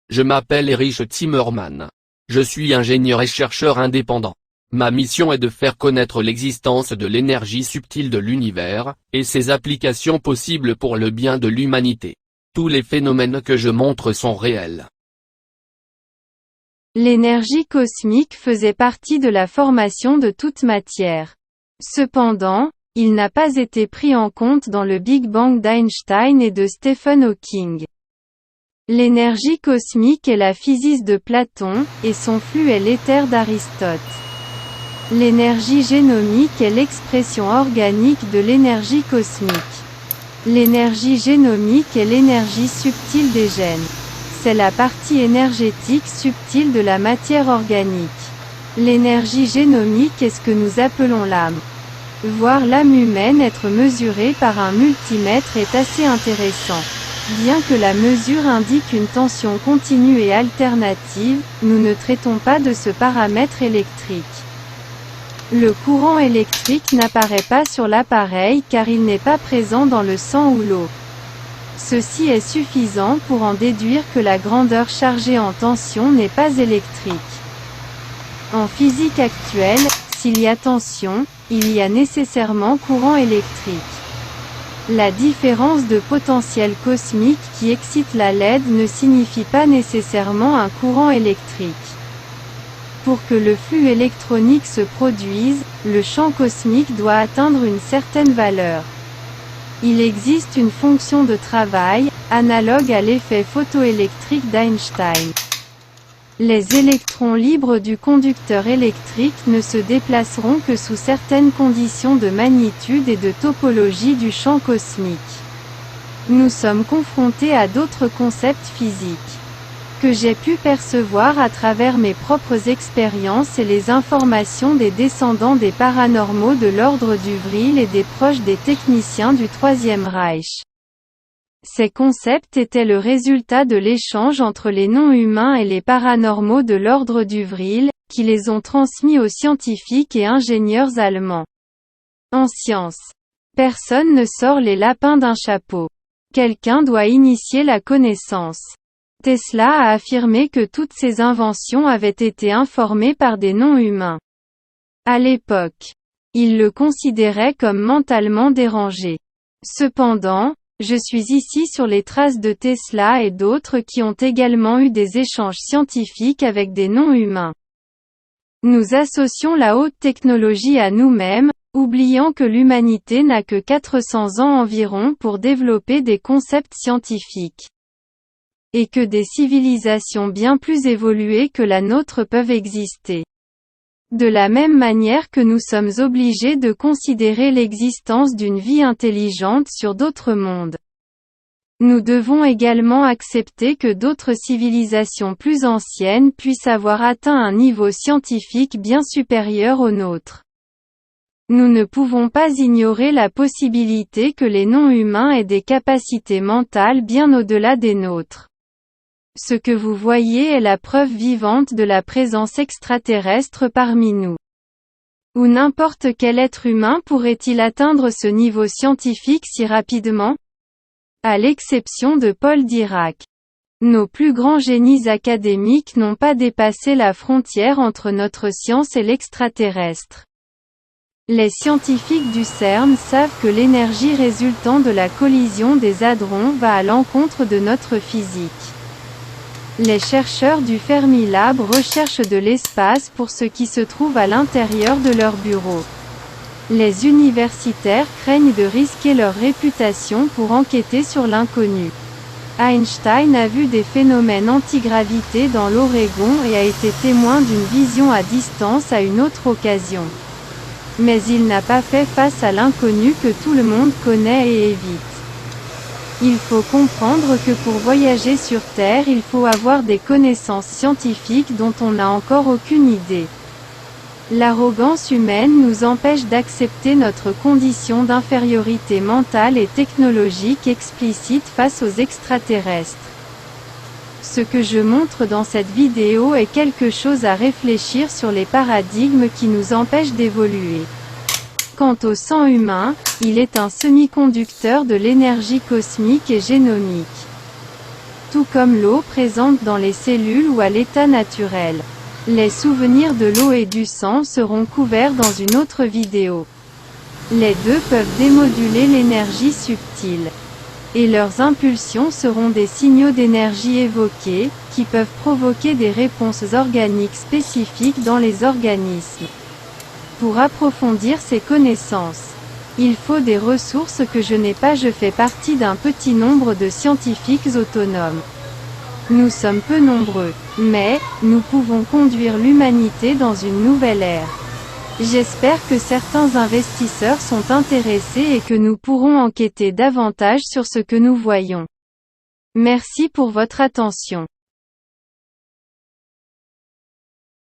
Je m'appelle Erich Zimmermann. Je suis ingénieur et chercheur indépendant. Ma mission est de faire connaître l'existence de l'énergie subtile de l'univers, et ses applications possibles pour le bien de l'humanité. Tous les phénomènes que je montre sont réels. L'énergie cosmique faisait partie de la formation de toute matière. Cependant, il n'a pas été pris en compte dans le Big Bang d'Einstein et de Stephen Hawking. L'énergie cosmique est la physis de Platon, et son flux est l'éther d'Aristote. L'énergie génomique est l'expression organique de l'énergie cosmique. L'énergie génomique est l'énergie subtile des gènes. C'est la partie énergétique subtile de la matière organique. L'énergie génomique est ce que nous appelons l'âme. Voir l'âme humaine être mesurée par un multimètre est assez intéressant. Bien que la mesure indique une tension continue et alternative, nous ne traitons pas de ce paramètre électrique. Le courant électrique n'apparaît pas sur l'appareil car il n'est pas présent dans le sang ou l'eau. Ceci est suffisant pour en déduire que la grandeur chargée en tension n'est pas électrique. En physique actuelle, s'il y a tension, il y a nécessairement courant électrique. La différence de potentiel cosmique qui excite la LED ne signifie pas nécessairement un courant électrique. Pour que le flux électronique se produise, le champ cosmique doit atteindre une certaine valeur. Il existe une fonction de travail, analogue à l'effet photoélectrique d'Einstein. Les électrons libres du conducteur électrique ne se déplaceront que sous certaines conditions de magnitude et de topologie du champ cosmique. Nous sommes confrontés à d'autres concepts physiques que j'ai pu percevoir à travers mes propres expériences et les informations des descendants des paranormaux de l'ordre du Vril et des proches des techniciens du Troisième Reich. Ces concepts étaient le résultat de l'échange entre les non-humains et les paranormaux de l'ordre du Vril, qui les ont transmis aux scientifiques et ingénieurs allemands. En science, personne ne sort les lapins d'un chapeau. Quelqu'un doit initier la connaissance. Tesla a affirmé que toutes ses inventions avaient été informées par des non-humains. À l'époque, il le considérait comme mentalement dérangé. Cependant, je suis ici sur les traces de Tesla et d'autres qui ont également eu des échanges scientifiques avec des non-humains. Nous associons la haute technologie à nous-mêmes, oubliant que l'humanité n'a que 400 ans environ pour développer des concepts scientifiques. Et que des civilisations bien plus évoluées que la nôtre peuvent exister. De la même manière que nous sommes obligés de considérer l'existence d'une vie intelligente sur d'autres mondes. Nous devons également accepter que d'autres civilisations plus anciennes puissent avoir atteint un niveau scientifique bien supérieur au nôtre. Nous ne pouvons pas ignorer la possibilité que les non-humains aient des capacités mentales bien au-delà des nôtres. Ce que vous voyez est la preuve vivante de la présence extraterrestre parmi nous. Ou n'importe quel être humain pourrait-il atteindre ce niveau scientifique si rapidement? À l'exception de Paul Dirac. Nos plus grands génies académiques n'ont pas dépassé la frontière entre notre science et l'extraterrestre. Les scientifiques du CERN savent que l'énergie résultant de la collision des hadrons va à l'encontre de notre physique. Les chercheurs du Fermilab recherchent de l'espace pour ce qui se trouve à l'intérieur de leur bureau. Les universitaires craignent de risquer leur réputation pour enquêter sur l'inconnu. Einstein a vu des phénomènes antigravité dans l'Oregon et a été témoin d'une vision à distance à une autre occasion. Mais il n'a pas fait face à l'inconnu que tout le monde connaît et évite. Il faut comprendre que pour voyager sur Terre il faut avoir des connaissances scientifiques dont on n'a encore aucune idée. L'arrogance humaine nous empêche d'accepter notre condition d'infériorité mentale et technologique explicite face aux extraterrestres. Ce que je montre dans cette vidéo est quelque chose à réfléchir sur les paradigmes qui nous empêchent d'évoluer. Quant au sang humain, il est un semi-conducteur de l'énergie cosmique et génomique. tout comme l'eau présente dans les cellules ou à l'état naturel. Les souvenirs de l'eau et du sang seront couverts dans une autre vidéo. Les deux peuvent démoduler l'énergie subtile. Et leurs impulsions seront des signaux d'énergie évoqués, qui peuvent provoquer des réponses organiques spécifiques dans les organismes. Pour approfondir ces connaissances, il faut des ressources que je n'ai pas. Je fais partie d'un petit nombre de scientifiques autonomes. Nous sommes peu nombreux, mais nous pouvons conduire l'humanité dans une nouvelle ère. J'espère que certains investisseurs sont intéressés et que nous pourrons enquêter davantage sur ce que nous voyons. Merci pour votre attention.